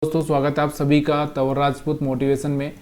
दोस्तों, स्वागत है आप सभी का तंवर राजपूत मोटिवेशन में।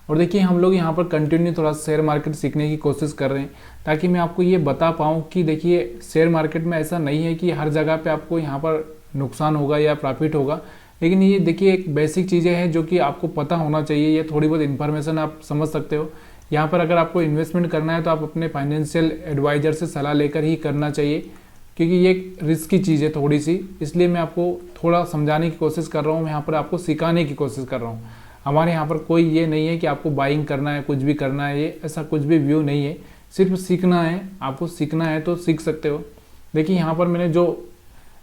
और देखिए, हम लोग यहाँ पर कंटिन्यू थोड़ा शेयर मार्केट सीखने की कोशिश कर रहे हैं ताकि मैं आपको ये बता पाऊँ कि देखिए, शेयर मार्केट में ऐसा नहीं है कि हर जगह पे आपको यहाँ पर नुकसान होगा या प्रॉफिट होगा। लेकिन ये देखिए, एक बेसिक चीज़ें हैं जो कि आपको पता होना चाहिए। ये थोड़ी बहुत इन्फॉर्मेशन आप समझ सकते हो। यहाँ पर अगर आपको इन्वेस्टमेंट करना है तो आप अपने फाइनेंशियल एडवाइजर से सलाह लेकर ही करना चाहिए, क्योंकि ये एक रिस्की चीज़ है थोड़ी सी। इसलिए मैं आपको थोड़ा समझाने की कोशिश कर रहा हूँ, यहाँ पर आपको सिखाने की कोशिश कर रहा हूँ। हमारे यहाँ पर कोई ये नहीं है कि आपको बाइंग करना है, कुछ भी करना है, ये ऐसा कुछ भी व्यू नहीं है। सिर्फ सीखना है, आपको सीखना है तो सीख सकते हो। देखिए, यहाँ पर मैंने जो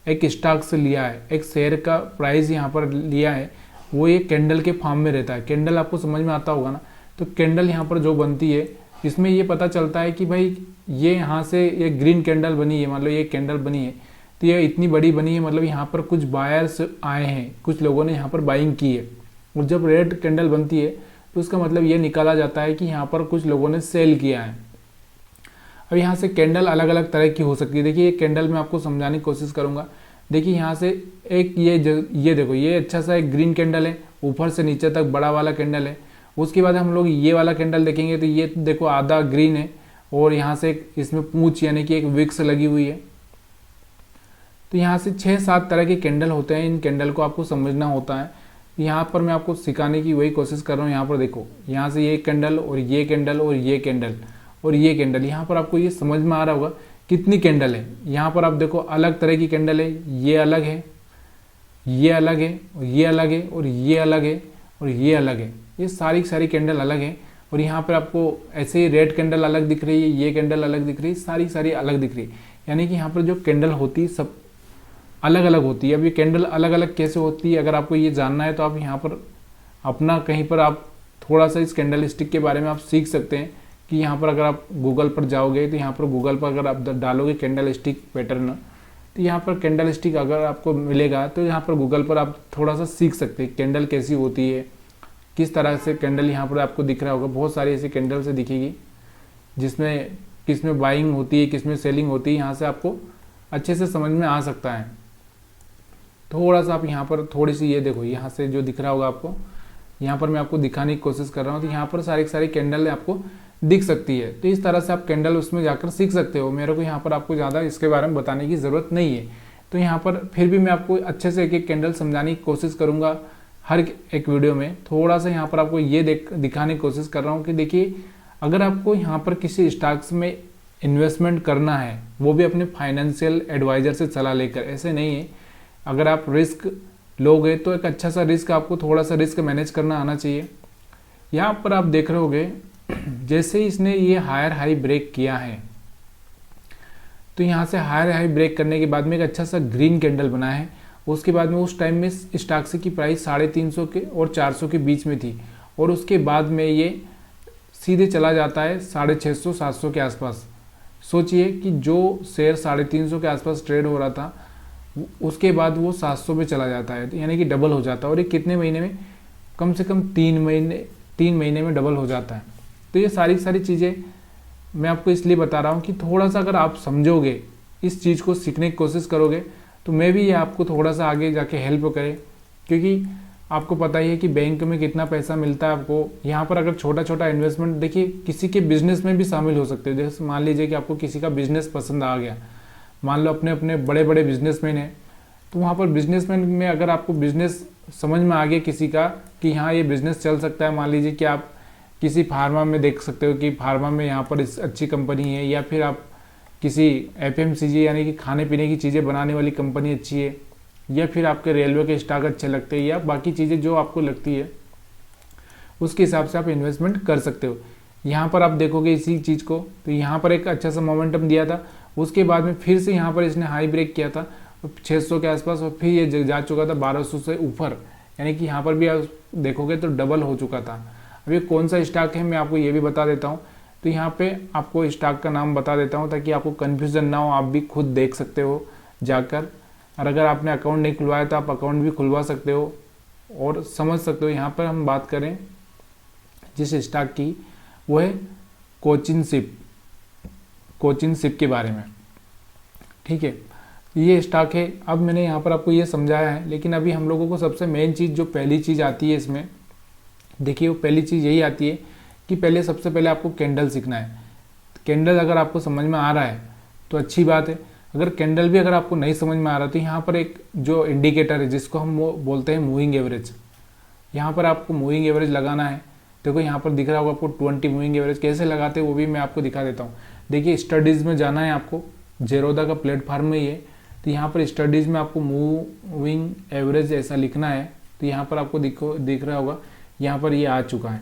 एक स्टॉक से लिया है, एक शेयर का प्राइस यहाँ पर लिया है, वो ये कैंडल के फॉर्म में रहता है। कैंडल आपको समझ में आता होगा ना। तो कैंडल यहाँ पर जो बनती है, इसमें ये पता चलता है कि भाई ये यहाँ से ये ग्रीन कैंडल बनी है, मतलब ये कैंडल बनी है तो ये इतनी बड़ी बनी है, मतलब यहाँ पर कुछ बायर्स आए हैं, कुछ लोगों ने यहाँ पर बाइंग की है। और जब रेड कैंडल बनती है तो उसका मतलब ये निकाला जाता है कि यहाँ पर कुछ लोगों ने सेल किया है। अब यहाँ से कैंडल अलग अलग तरह की हो सकती है। देखिए, ये कैंडल मैं आपको समझाने की कोशिश करूँगा। देखिए, यहाँ से एक ये देखो, ये अच्छा सा एक ग्रीन कैंडल है, ऊपर से नीचे तक बड़ा वाला कैंडल है। उसके बाद हम लोग ये वाला कैंडल देखेंगे तो ये देखो आधा ग्रीन है, और यहाँ से इसमें पूंछ यानी कि एक विक्स लगी हुई है। तो यहाँ से 6-7 तरह के कैंडल होते हैं। इन कैंडल को आपको समझना होता है। यहाँ पर मैं आपको सिखाने की वही कोशिश कर रहा हूँ। यहाँ पर देखो, यहाँ से ये कैंडल और ये कैंडल और ये कैंडल और ये कैंडल, यहाँ पर आपको ये समझ में आ रहा होगा कितनी कैंडल है। यहाँ पर आप देखो, अलग तरह की कैंडल है, ये अलग है, ये अलग है, और ये अलग है, और ये अलग है, और ये अलग है। ये सारी कैंडल अलग है। और यहाँ पर आपको ऐसे ही रेड कैंडल अलग दिख रही है, ये कैंडल अलग दिख रही है, सारी अलग दिख रही है। यानी कि यहाँ पर जो कैंडल होती है सब अलग अलग होती है। अब ये कैंडल अलग अलग कैसे होती है, अगर आपको ये जानना है तो आप यहाँ पर अपना कहीं पर आप थोड़ा सा इस कैंडल स्टिक के बारे में आप सीख सकते हैं। कि यहाँ पर अगर आप गूगल पर जाओगे तो यहाँ पर गूगल पर अगर आप डालोगे कैंडल स्टिक पैटर्न, तो यहाँ पर कैंडल स्टिक अगर आपको मिलेगा तो यहाँ पर गूगल पर आप थोड़ा सा सीख सकते हैं कैंडल कैसी होती है, किस तरह से कैंडल यहाँ पर आपको दिख रहा होगा। बहुत सारी ऐसी कैंडल से दिखेगी जिसमें किसमें बाइंग होती है, किसमें सेलिंग होती है। यहाँ से आपको अच्छे से समझ में आ सकता है। थोड़ा सा आप यहाँ पर थोड़ी सी ये देखो, यहाँ से जो दिख रहा होगा आपको, यहाँ पर मैं आपको दिखाने की कोशिश कर रहा हूँ। तो यहाँ पर सारी कैंडल आपको दिख सकती है। तो इस तरह से आप कैंडल उसमें जाकर सीख सकते हो। मेरे को यहाँ पर आपको ज़्यादा इसके बारे में बताने की ज़रूरत नहीं है। तो यहाँ पर फिर भी मैं आपको अच्छे से एक एक कैंडल समझाने की कोशिश करूँगा हर एक वीडियो में। थोड़ा सा यहाँ पर आपको ये दिखाने की कोशिश कर रहा हूँ कि देखिए, अगर आपको यहाँ पर किसी स्टॉक्स में इन्वेस्टमेंट करना है, वो भी अपने फाइनेंशियल एडवाइज़र से सलाह लेकर, ऐसे नहीं है। अगर आप रिस्क लोगे तो एक अच्छा सा रिस्क, आपको थोड़ा सा रिस्क मैनेज करना आना चाहिए। यहाँ पर आप देख रहे होगे, जैसे ही इसने ये हायर हाई ब्रेक किया है, तो यहाँ से हायर हाई ब्रेक करने के बाद में एक अच्छा सा ग्रीन कैंडल बना है। उसके बाद में उस टाइम में स्टॉक की प्राइस 350 के और 400 के बीच में थी, और उसके बाद में ये सीधे चला जाता है 650-700 के आसपास। सोचिए कि जो शेयर 350 के आसपास ट्रेड हो रहा था, उसके बाद वो 700 पे चला जाता है, यानी कि डबल हो जाता है। और ये कितने महीने में? कम से कम 3 महीने में डबल हो जाता है। तो ये सारी चीज़ें मैं आपको इसलिए बता रहा हूँ कि थोड़ा सा अगर आप समझोगे, इस चीज़ को सीखने की कोशिश करोगे, तो मैं भी ये आपको थोड़ा सा आगे जाके हेल्प करे। क्योंकि आपको पता ही है कि बैंक में कितना पैसा मिलता है आपको। यहाँ पर अगर छोटा इन्वेस्टमेंट, देखिए किसी के बिजनेस में भी शामिल हो सकते हो। जैसे मान लीजिए कि आपको किसी का बिजनेस पसंद आ गया, मान लो अपने बड़े बिजनेसमैन हैं, तो वहाँ पर बिजनेसमैन में अगर आपको बिजनेस समझ में आ गया किसी का कि हाँ ये बिजनेस चल सकता है। मान लीजिए कि आप किसी फार्मा में देख सकते हो कि फार्मा में यहाँ पर अच्छी कंपनी है, या फिर आप किसी FMCG यानी कि खाने पीने की चीज़ें बनाने वाली कंपनी अच्छी है, या फिर आपके रेलवे के स्टॉक अच्छे लगते हैं, या बाकी चीज़ें जो आपको लगती है उसके हिसाब से आप इन्वेस्टमेंट कर सकते हो। यहाँ पर आप देखोगे इसी चीज़ को, तो यहाँ पर एक अच्छा सा मोमेंटम दिया था। उसके बाद में फिर से यहाँ पर इसने हाई ब्रेक किया था 600 के आसपास, और फिर ये जा चुका था 1200 से ऊपर, यानी कि यहाँ पर भी आप देखोगे तो डबल हो चुका था। अब ये कौन सा स्टॉक है मैं आपको ये भी बता देता हूँ। तो यहाँ पे आपको स्टॉक का नाम बता देता हूँ ताकि आपको कन्फ्यूज़न ना हो, आप भी खुद देख सकते हो जाकर। और अगर आपने अकाउंट नहीं खुलवाया तो आप अकाउंट भी खुलवा सकते हो और समझ सकते हो। यहाँ पर हम बात करें जिस स्टॉक की, वो है कोचिन शिप के बारे में, ठीक है। ये स्टॉक है। अब मैंने यहाँ पर आपको ये समझाया है, लेकिन अभी हम लोगों को सबसे मेन चीज़ जो पहली चीज़ आती है इसमें, देखिए वो पहली चीज़ यही आती है कि पहले सबसे पहले आपको कैंडल सीखना है। कैंडल अगर आपको समझ में आ रहा है तो अच्छी बात है, अगर कैंडल भी अगर आपको नहीं समझ में आ रहा तो यहाँ पर एक जो इंडिकेटर है जिसको हम वो बोलते हैं मूविंग एवरेज, यहाँ पर आपको मूविंग एवरेज लगाना है। देखो यहाँ पर दिख रहा होगा आपको 20 मूविंग एवरेज कैसे लगाते हैं वो भी मैं आपको दिखा देता हूँ। देखिए स्टडीज़ में जाना है आपको, जेरोदा का प्लेटफॉर्म में ही है, तो यहाँ पर स्टडीज़ में आपको मूविंग एवरेज ऐसा लिखना है। तो यहाँ पर आपको दिख रहा होगा, यहाँ पर ये आ चुका है,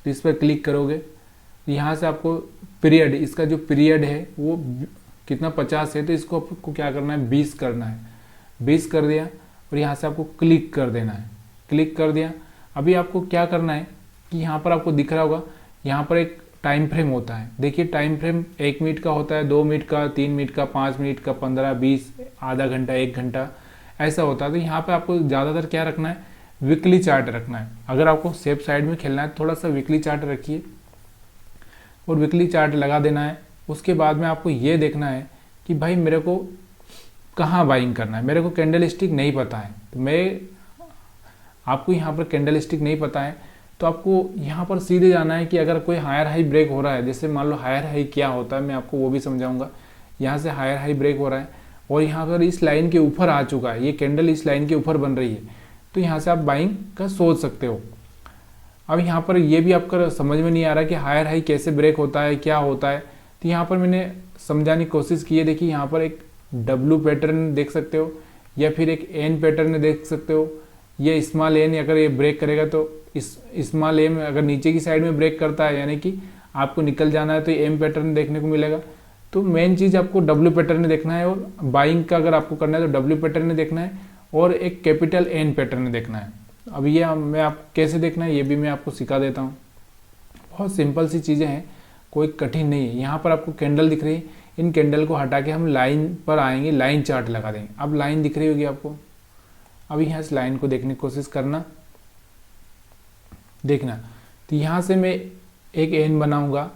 तो इस पर क्लिक करोगे तो यहाँ से आपको पीरियड, इसका जो पीरियड है वो कितना 50 है, तो इसको आपको क्या करना है 20 करना है। 20 कर दिया और यहाँ से आपको क्लिक कर देना है। क्लिक कर दिया। अभी आपको क्या करना है कि यहाँ पर आपको दिख रहा होगा, यहाँ पर एक टाइम फ्रेम होता है। देखिए टाइम फ्रेम 1 मिनट का होता है, 2 मिनट का, 3 मिनट का, 5 मिनट का, 15, 20, आधा घंटा, 1 घंटा ऐसा होता है। तो यहाँ पे आपको ज़्यादातर क्या रखना है, वीकली चार्ट रखना है। अगर आपको सेफ साइड में खेलना है तो थोड़ा सा वीकली चार्ट रखिए और वीकली चार्ट लगा देना है। उसके बाद में आपको ये देखना है कि भाई मेरे को कहाँ बाइंग करना है। मेरे को कैंडल स्टिक नहीं पता है, तो मैं आपको यहाँ पर कैंडल स्टिक नहीं पता है तो आपको यहाँ पर सीधे जाना है कि अगर कोई हायर हाई ब्रेक हो रहा है, जैसे मान लो हायर हाई क्या होता है मैं आपको वो भी समझाऊंगा। यहाँ से हायर हाई ब्रेक हो रहा है और यहाँ पर इस लाइन के ऊपर आ चुका है, ये कैंडल इस लाइन के ऊपर बन रही है, तो यहाँ से आप बाइंग का सोच सकते हो। अब यहाँ पर ये भी आपका समझ में नहीं आ रहा कि हायर हाई कैसे ब्रेक होता है, क्या होता है, तो यहाँ पर मैंने समझाने की कोशिश की है। देखिए यहाँ पर एक डब्लू पैटर्न देख सकते हो या फिर एक एन पैटर्न देख सकते हो। ये स्मॉल एन अगर ये ब्रेक करेगा तो इस स्मॉल एम अगर नीचे की साइड में ब्रेक करता है यानी कि आपको निकल जाना है तो एम पैटर्न देखने को मिलेगा। तो मेन चीज़ आपको डब्ल्यू पैटर्न देखना है और बाइंग का अगर आपको करना है तो डब्ल्यू पैटर्न देखना है और एक कैपिटल एन पैटर्न देखना है। अब ये मैं आप कैसे देखना है ये भी मैं आपको सिखा देता हूँ। बहुत सिंपल सी चीज़ें हैं, कोई कठिन नहीं है। यहाँ पर आपको कैंडल दिख रही है, इन कैंडल को हटा के हम लाइन पर आएंगे, लाइन चार्ट लगा देंगे। अब लाइन दिख रही होगी आपको, अभी यहाँ इस लाइन को देखने की कोशिश करना, देखना। तो यहाँ से मैं एक एन बनाऊंगा,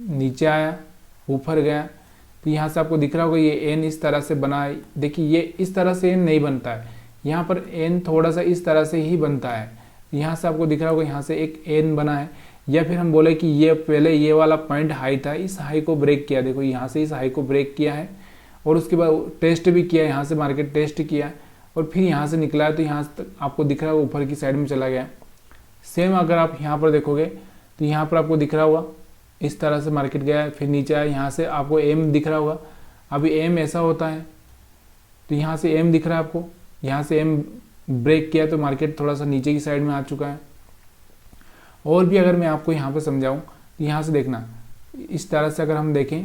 नीचे आया, ऊपर गया, तो यहाँ से आपको दिख रहा होगा ये एन इस तरह से बना है। देखिए ये इस तरह से एन नहीं बनता है, यहाँ पर एन थोड़ा सा इस तरह से ही बनता है। यहाँ से आपको दिख रहा होगा यहाँ से एक एन बना है, या फिर हम बोले कि ये पहले ये वाला पॉइंट हाई था, इस हाई को ब्रेक किया। देखो यहाँ से इस हाई को ब्रेक किया है और उसके बाद टेस्ट भी किया, यहाँ से मार्केट टेस्ट किया और फिर यहाँ से निकला है, तो यहाँ तक आपको दिख रहा है ऊपर की साइड में चला गया। सेम अगर आप यहाँ पर देखोगे तो यहाँ पर आपको दिख रहा होगा इस तरह से मार्केट गया, फिर नीचे आया, यहाँ से आपको एम दिख रहा होगा। अभी एम ऐसा होता है, तो यहाँ से एम दिख रहा है आपको, यहाँ से एम ब्रेक किया तो मार्केट थोड़ा सा नीचे की साइड में आ चुका है। और भी अगर मैं आपको यहाँ पर समझाऊँ तो यहाँ से देखना, इस तरह से अगर हम देखें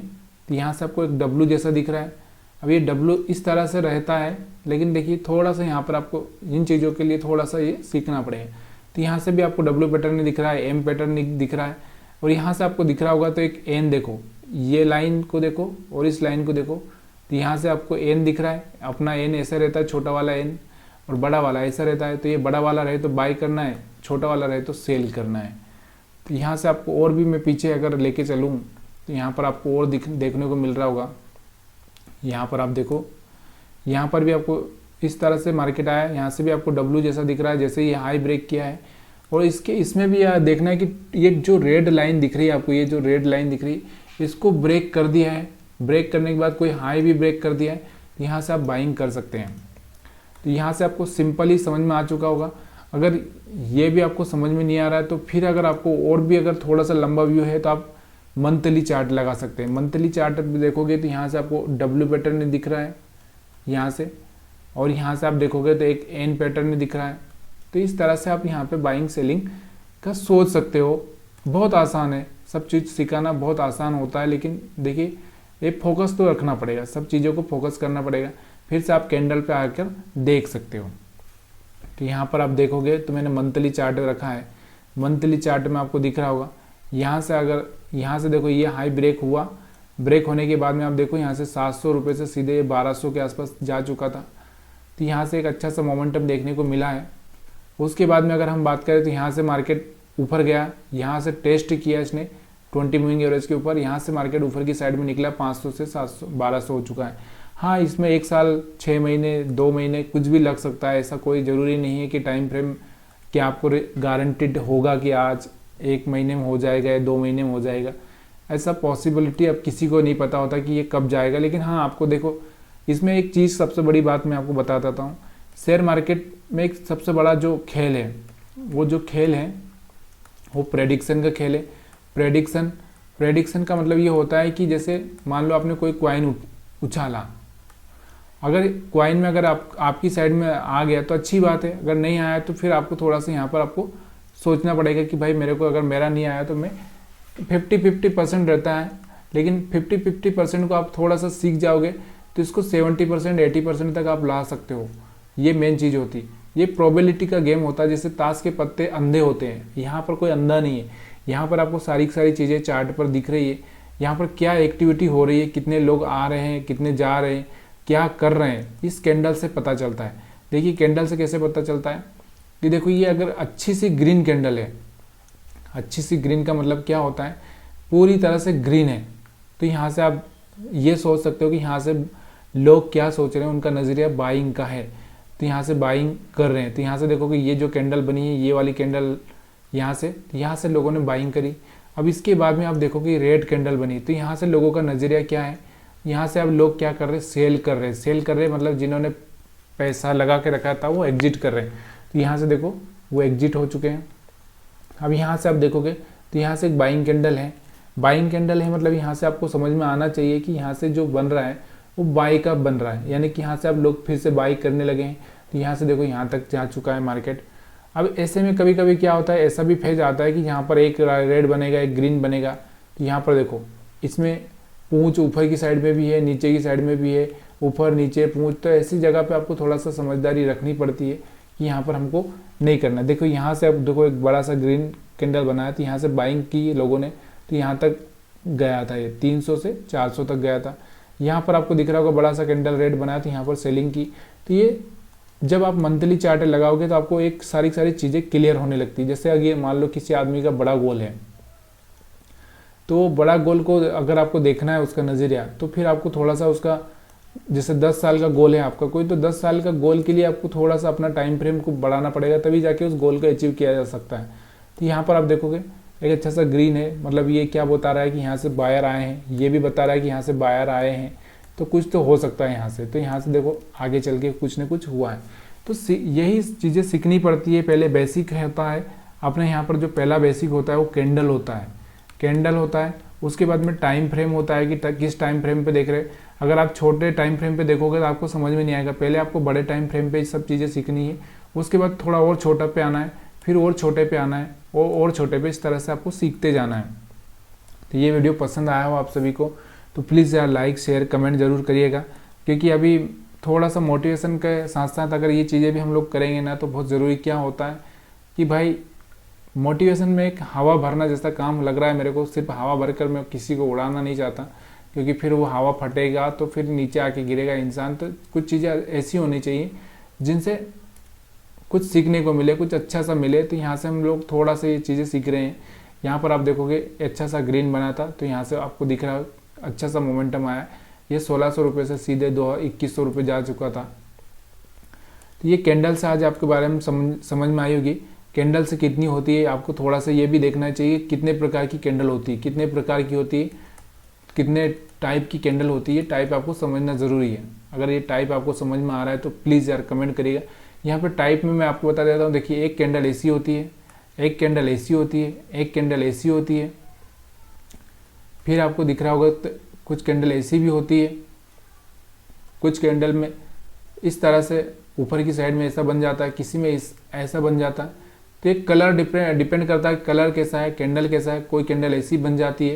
तो यहाँ से आपको एक डब्लू जैसा दिख रहा है। अब ये डब्लू इस तरह से रहता है, लेकिन देखिए थोड़ा सा यहाँ पर आपको इन चीज़ों के लिए थोड़ा सा ये सीखना पड़ेगा। तो यहाँ से भी आपको डब्लू पैटर्न दिख रहा है, एम पैटर्न दिख रहा है और यहाँ से आपको दिख रहा होगा तो एक एन देखो, ये लाइन को देखो और इस लाइन को देखो, तो यहाँ से आपको एन दिख रहा है। अपना एन ऐसा रहता है, छोटा वाला एन, और बड़ा वाला ऐसा रहता है। तो ये बड़ा वाला रहे तो बाई करना है, छोटा वाला रहे तो सेल करना है। तो यहाँ से आपको और भी मैं पीछे अगर लेके चलूँ तो यहाँ पर आपको और देखने को मिल रहा होगा। यहाँ पर आप देखो, यहाँ पर भी आपको इस तरह से मार्केट आया, यहाँ से भी आपको डब्लू जैसा दिख रहा है, जैसे ये हाई ब्रेक किया है। और इसमें भी देखना है कि ये जो रेड लाइन दिख रही है आपको, ये जो रेड लाइन दिख रही है इसको ब्रेक कर दिया है। ब्रेक करने के बाद कोई हाई भी ब्रेक कर दिया है, तो यहाँ से आप बाइंग कर सकते हैं। तो यहाँ से आपको सिंपल ही समझ में आ चुका होगा। अगर ये भी आपको समझ में नहीं आ रहा है तो फिर अगर आपको और भी अगर थोड़ा सा लंबा व्यू है तो आप मंथली चार्ट लगा सकते हैं। मंथली चार्ट देखोगे तो यहाँ से आपको डब्ल्यू पैटर्न दिख रहा है यहाँ से, और यहाँ से आप देखोगे तो एक एन पैटर्न दिख रहा है। तो इस तरह से आप यहाँ पे बाइंग सेलिंग का सोच सकते हो। बहुत आसान है, सब चीज़ सिखाना बहुत आसान होता है, लेकिन देखिए एक फोकस तो रखना पड़ेगा, सब चीज़ों को फोकस करना पड़ेगा, फिर से आप कैंडल पे आकर देख सकते हो। तो यहाँ पर आप देखोगे तो मैंने मंथली चार्ट रखा है। मंथली चार्ट में आपको दिख रहा होगा, यहाँ से अगर यहाँ से देखो ये हाई ब्रेक हुआ, ब्रेक होने के बाद में आप देखो यहाँ से 700 रुपये से सीधे 1200 के आसपास जा चुका था। तो यहाँ से एक अच्छा सा मोमेंटम देखने को मिला है। उसके बाद में अगर हम बात करें तो यहाँ से मार्केट ऊपर गया, यहाँ से टेस्ट किया इसने 20 मूविंग एवरेज के ऊपर, यहाँ से मार्केट ऊपर की साइड में निकला, 500 से 700 1200 हो चुका है। हाँ, इसमें 1 साल, 6 महीने, 2 महीने कुछ भी लग सकता है, ऐसा कोई ज़रूरी नहीं है कि टाइम फ्रेम कि आपको गारंटेड होगा कि आज 1 महीने में हो जाएगा या 2 महीने में हो जाएगा। ऐसा पॉसिबिलिटी अब किसी को नहीं पता होता कि ये कब जाएगा। लेकिन हाँ, आपको देखो इसमें एक चीज़, सबसे बड़ी बात मैं आपको बता देता हूँ। शेयर मार्केट में एक सबसे बड़ा जो खेल है, वो जो खेल है वो प्रेडिक्शन का खेल है। प्रेडिक्शन का मतलब ये होता है कि जैसे मान लो आपने कोई कॉइन उछाला, अगर कॉइन में अगर आपकी साइड में आ गया तो अच्छी बात है, अगर नहीं आया तो फिर आपको थोड़ा सा यहाँ पर आपको सोचना पड़ेगा कि भाई मेरे को अगर मेरा नहीं आया तो मैं 50-50% रहता है। लेकिन 50-50% को आप थोड़ा सा सीख जाओगे तो इसको 70% 80% तक आप ला सकते हो। ये मेन चीज़ होती है। ये प्रोबेबिलिटी का गेम होता है। जैसे ताश के पत्ते अंधे होते हैं, यहाँ पर कोई अंधा नहीं है। यहाँ पर आपको सारी चीज़ें चार्ट पर दिख रही है। यहाँ पर क्या एक्टिविटी हो रही है, कितने लोग आ रहे हैं, कितने जा रहे हैं, क्या कर रहे हैं, इस कैंडल से पता चलता है। देखिए कैंडल से कैसे पता चलता है कि देखो ये अगर अच्छी सी ग्रीन कैंडल है, अच्छी सी ग्रीन का मतलब क्या होता है, पूरी तरह से ग्रीन है, तो यहाँ से आप ये सोच सकते हो कि यहाँ से लोग क्या सोच रहे हैं, उनका नज़रिया बाइंग का है, तो यहाँ से बाइंग कर रहे हैं। तो यहाँ से देखो कि ये जो कैंडल बनी है, ये वाली कैंडल यहाँ से लोगों ने बाइंग करी। अब इसके बाद में आप देखो कि रेड कैंडल बनी, तो यहाँ से लोगों का नज़रिया क्या है, यहाँ से अब लोग क्या कर रहे हैं, सेल कर रहे हैं, मतलब जिन्होंने पैसा लगा के रखा था वो एग्जिट कर रहे हैं। तो यहाँ से देखो वो एग्जिट हो चुके हैं। अब यहाँ से आप देखोगे तो यहाँ से एक बाइंग कैंडल है, मतलब यहाँ से आपको समझ में आना चाहिए कि यहाँ से जो बन रहा है वो बाई का बन रहा है, यानी कि यहाँ से आप लोग फिर से बाई करने लगे हैं। तो यहाँ से देखो यहाँ तक जा चुका है मार्केट। अब ऐसे में कभी कभी क्या होता है, ऐसा भी फेज आता है कि यहाँ पर एक रेड बनेगा, एक ग्रीन बनेगा। तो यहाँ पर देखो इसमें पूंछ ऊपर की साइड में भी है, नीचे की साइड में भी है, ऊपर नीचे पूंछ। तो ऐसी जगह पे आपको थोड़ा सा समझदारी रखनी पड़ती है कि यहाँ पर हमको नहीं करना। देखो यहाँ से अब देखो एक बड़ा सा ग्रीन कैंडल बनाया, तो यहाँ से बाइंग की लोगों ने, तो यहाँ तक गया था, ये 300 से 400 तक गया था। यहाँ पर आपको दिख रहा होगा बड़ा सा कैंडल रेड बनाया, तो यहाँ पर सेलिंग की। तो ये जब आप मंथली चार्ट लगाओगे तो आपको एक सारी चीज़ें क्लियर होने लगती है। जैसे अगर मान लो किसी आदमी का बड़ा गोल है, तो बड़ा गोल को अगर आपको देखना है उसका नज़रिया, तो फिर आपको थोड़ा सा उसका, जैसे 10 साल का गोल है आपका कोई, तो 10 साल का गोल के लिए आपको थोड़ा सा अपना टाइम फ्रेम को बढ़ाना पड़ेगा, तभी जाके उस गोल को अचीव किया जा सकता है। तो यहाँ पर आप देखोगे एक अच्छा सा ग्रीन है, मतलब ये क्या बता रहा है कि यहाँ से बायर आए हैं, ये भी बता रहा है कि यहाँ से बायर आए हैं, तो कुछ तो हो सकता है यहाँ से। तो यहाँ से देखो आगे चल के कुछ न कुछ हुआ है। तो यही चीज़ें सीखनी पड़ती है। पहले बेसिक होता है अपने यहाँ पर, जो पहला बेसिक होता है वो कैंडल होता है। उसके बाद में टाइम फ्रेम होता है कि किस टाइम फ्रेम पे देख रहे हैं। अगर आप छोटे टाइम फ्रेम पे देखोगे तो आपको समझ में नहीं आएगा। पहले आपको बड़े टाइम फ्रेम पे सब चीज़ें सीखनी है, उसके बाद थोड़ा और छोटा पे आना है, फिर और छोटे पे आना है, और छोटे पे, इस तरह से आपको सीखते जाना है। तो ये वीडियो पसंद आया हो आप सभी को तो प्लीज़ यार लाइक शेयर कमेंट ज़रूर करिएगा, क्योंकि अभी थोड़ा सा मोटिवेशन के साथ साथ अगर ये चीज़ें भी हम लोग करेंगे ना तो बहुत ज़रूरी क्या होता है कि भाई मोटिवेशन में एक हवा भरना जैसा काम लग रहा है मेरे को। सिर्फ हवा भरकर मैं किसी को उड़ाना नहीं चाहता, क्योंकि फिर वो हवा फटेगा तो फिर नीचे आके गिरेगा इंसान। तो कुछ चीज़ें ऐसी होनी चाहिए जिनसे कुछ सीखने को मिले, कुछ अच्छा सा मिले। तो यहाँ से हम लोग थोड़ा सा ये चीज़ें सीख रहे हैं। यहाँ पर आप देखोगे अच्छा सा ग्रीन बना था, तो यहाँ से आपको दिख रहा है अच्छा सा मोमेंटम आया। ये 1600 रुपये से सीधे 2100 रुपये जा चुका था। तो ये कैंडल से आज आपके बारे में समझ में आई होगी। कैंडल से कितनी होती है, आपको थोड़ा सा ये भी देखना चाहिए कितने प्रकार की कैंडल होती है, कितने प्रकार की होती है, कितने टाइप की कैंडल होती है। टाइप आपको समझना ज़रूरी है। अगर ये टाइप आपको समझ में आ रहा है तो प्लीज़ यार कमेंट करिएगा। यहाँ पर टाइप में मैं आपको बता देता हूँ। देखिए एक कैंडल ऐसी होती है, एक कैंडल ऐसी होती है, एक कैंडल ऐसी होती है, फिर आपको दिख रहा होगा तो कुछ कैंडल ऐसी भी होती है, कुछ कैंडल में इस तरह से ऊपर की साइड में ऐसा बन जाता है, किसी में ऐसा बन जाता है। तो एक कलर डिपेंड करता है कलर कैसा है, कैंडल कैसा है। कोई कैंडल ऐसी बन जाती है,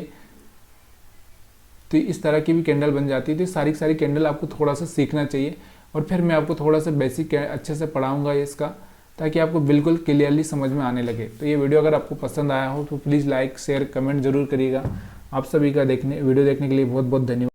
तो इस तरह की भी कैंडल बन जाती है। तो सारी कैंडल आपको थोड़ा सा सीखना चाहिए, और फिर मैं आपको थोड़ा सा बेसिक अच्छे से पढ़ाऊँगा इसका, ताकि आपको बिल्कुल क्लियरली समझ में आने लगे। तो ये वीडियो अगर आपको पसंद आया हो तो प्लीज़ लाइक शेयर कमेंट ज़रूर करिएगा। आप सभी का वीडियो देखने के लिए बहुत बहुत धन्यवाद।